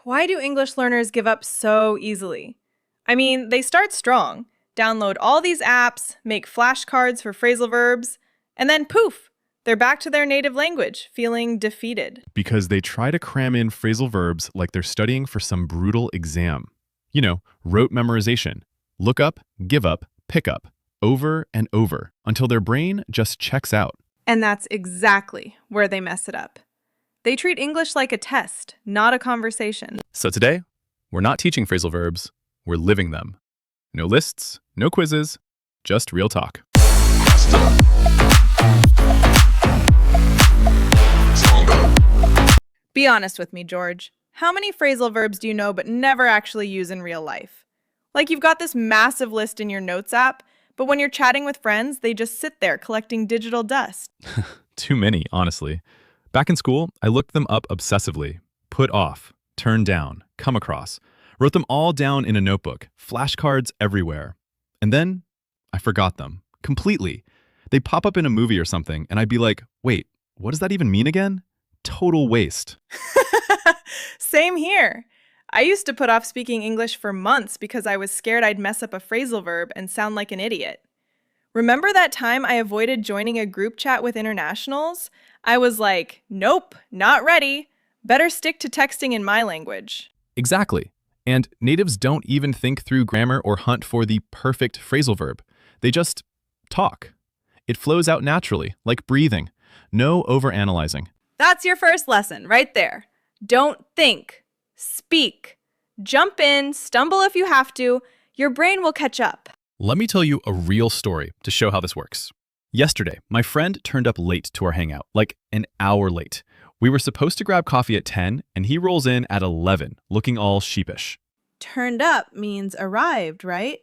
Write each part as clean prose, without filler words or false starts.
Why do English learners give up so easily? I mean, they start strong, download all these apps, make flashcards for phrasal verbs, and then poof, they're back to their native language, feeling defeated. Because they try to cram in phrasal verbs like they're studying for some brutal exam. You know, rote memorization. Look up, give up, pick up, over and over, until their brain just checks out. And that's exactly where they mess it up. They treat English like a test, not a conversation. So today, we're not teaching phrasal verbs, we're living them. No lists, no quizzes, just real talk. Be honest with me, George. How many phrasal verbs do you know but never actually use in real life? Like you've got this massive list in your notes app, but when you're chatting with friends, they just sit there collecting digital dust. Too many, honestly. Back in school, I looked them up obsessively. Put off, turn down, come across. Wrote them all down in a notebook, flashcards everywhere. And then I forgot them completely. They'd pop up in a movie or something, and I'd be like, wait, what does that even mean again? Total waste. Same here. I used to put off speaking English for months because I was scared I'd mess up a phrasal verb and sound like an idiot. Remember that time I avoided joining a group chat with internationals? I was like, nope, not ready. Better stick to texting in my language. Exactly. And natives don't even think through grammar or hunt for the perfect phrasal verb. They just talk. It flows out naturally, like breathing. No overanalyzing. That's your first lesson right there. Don't think. Speak. Jump in, stumble if you have to. Your brain will catch up. Let me tell you a real story to show how this works. Yesterday, my friend turned up late to our hangout, like an hour late. We were supposed to grab coffee at 10, and he rolls in at 11, looking all sheepish. Turned up means arrived, right?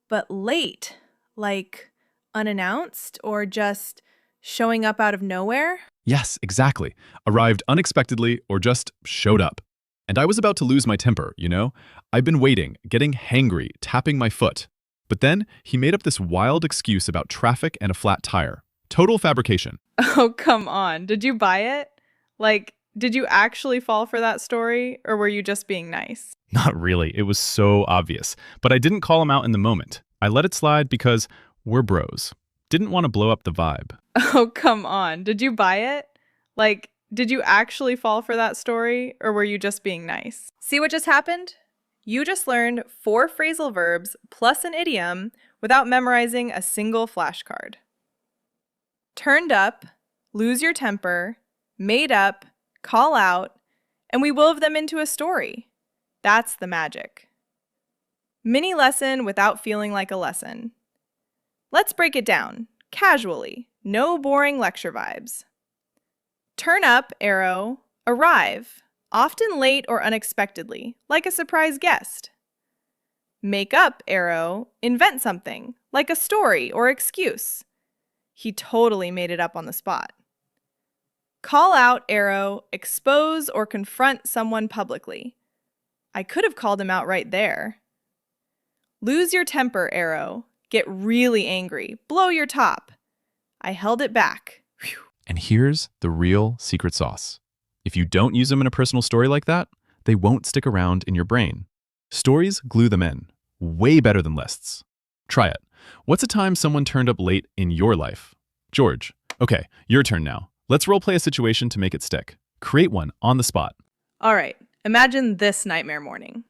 But late, like unannounced or just showing up out of nowhere? Yes, exactly. Arrived unexpectedly or just showed up. And I was about to lose my temper, you know? I've been waiting, getting hangry, tapping my foot. But then he made up this wild excuse about traffic and a flat tire. Total fabrication. Oh, come on. Did you buy it? Like, did you actually fall for that story, or were you just being nice? Not really. It was so obvious. But I didn't call him out in the moment. I let it slide because we're bros. Didn't want to blow up the vibe. Oh, come on. Did you buy it? Like, did you actually fall for that story, or were you just being nice? See what just happened? You just learned 4 phrasal verbs plus an idiom without memorizing a single flashcard. Turned up, lose your temper, made up, call out, and we wove them into a story. That's the magic. Mini lesson without feeling like a lesson. Let's break it down, casually, no boring lecture vibes. Turn up, arrow, arrive, often late or unexpectedly, like a surprise guest. Make up, arrow, invent something, like a story or excuse. He totally made it up on the spot. Call out, arrow, expose or confront someone publicly. I could have called him out right there. Lose your temper, arrow, get really angry, blow your top. I held it back. Whew. And here's the real secret sauce. If you don't use them in a personal story like that, they won't stick around in your brain. Stories glue them in, way better than lists. Try it. What's a time someone turned up late in your life? George. Okay, your turn now. Let's role-play a situation to make it stick. Create one on the spot. All right, imagine this nightmare morning.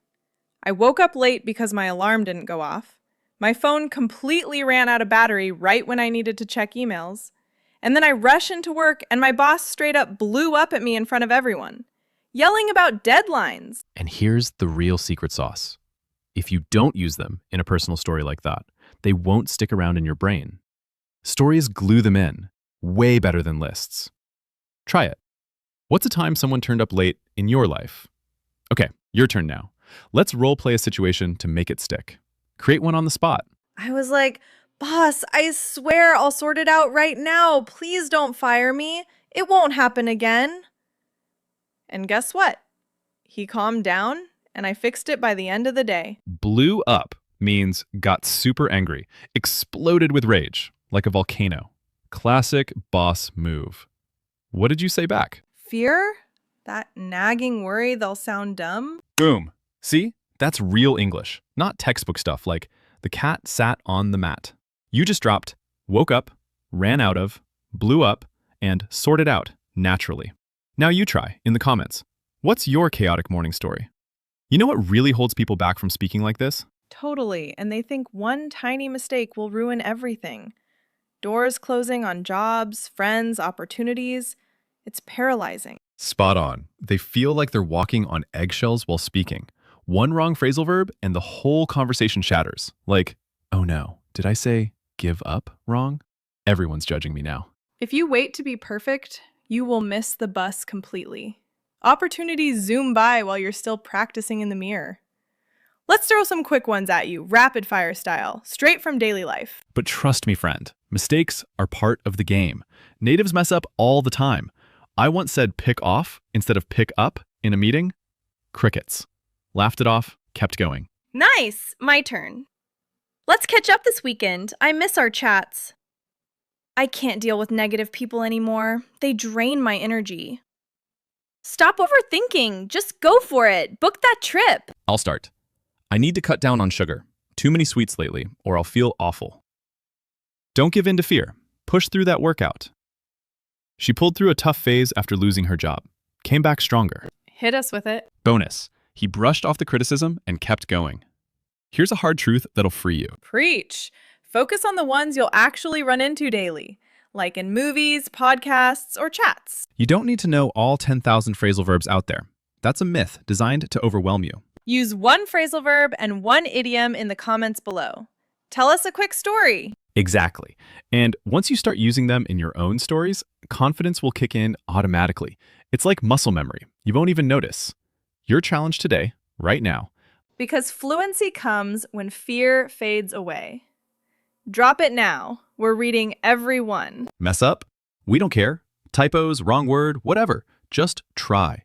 I woke up late because my alarm didn't go off. My phone completely ran out of battery right when I needed to check emails. And then I rush into work and my boss straight up blew up at me in front of everyone, yelling about deadlines. And here's the real secret sauce. If you don't use them in a personal story like that, they won't stick around in your brain. Stories glue them in, way better than lists. Try it. What's a time someone turned up late in your life? Okay, your turn now. Let's role-play a situation to make it stick. Create one on the spot. I was like, boss, I swear I'll sort it out right now. Please don't fire me. It won't happen again. And guess what? He calmed down and I fixed it by the end of the day. Blew up means got super angry, exploded with rage, like a volcano. Classic boss move. What did you say back? Fear? That nagging worry they'll sound dumb? Boom. See? That's real English, not textbook stuff like the cat sat on the mat. You just dropped woke up, ran out of, blew up, and sorted out naturally. Now you try in the comments. What's your chaotic morning story? You know what really holds people back from speaking like this? Totally, and they think one tiny mistake will ruin everything. Doors closing on jobs, friends, opportunities. It's paralyzing. Spot on. They feel like they're walking on eggshells while speaking. One wrong phrasal verb and the whole conversation shatters. Like, oh no, did I say give up wrong? Everyone's judging me now. If you wait to be perfect, you will miss the bus completely. Opportunities zoom by while you're still practicing in the mirror. Let's throw some quick ones at you, rapid fire style, straight from daily life. But trust me, friend, mistakes are part of the game. Natives mess up all the time. I once said pick off instead of pick up in a meeting. Crickets. Laughed it off, kept going. Nice! My turn. Let's catch up this weekend. I miss our chats. I can't deal with negative people anymore. They drain my energy. Stop overthinking. Just go for it. Book that trip. I'll start. I need to cut down on sugar. Too many sweets lately, or I'll feel awful. Don't give in to fear. Push through that workout. She pulled through a tough phase after losing her job. Came back stronger. Hit us with it. Bonus. He brushed off the criticism and kept going. Here's a hard truth that'll free you. Preach. Focus on the ones you'll actually run into daily, like in movies, podcasts, or chats. You don't need to know all 10,000 phrasal verbs out there. That's a myth designed to overwhelm you. Use one phrasal verb and one idiom in the comments below. Tell us a quick story. Exactly. And once you start using them in your own stories, confidence will kick in automatically. It's like muscle memory. You won't even notice. Your challenge today, right now. Because fluency comes when fear fades away. Drop it now. We're reading every one. Mess up? We don't care. Typos, wrong word, whatever. Just try.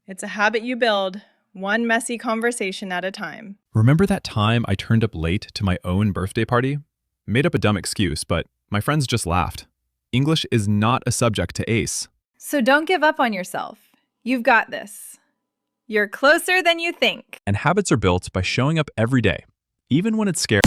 It's a habit you build, one messy conversation at a time. Remember that time I turned up late to my own birthday party? Made up a dumb excuse, but my friends just laughed. English is not a subject to ace. So don't give up on yourself. You've got this. You're closer than you think. And habits are built by showing up every day, even when it's scary.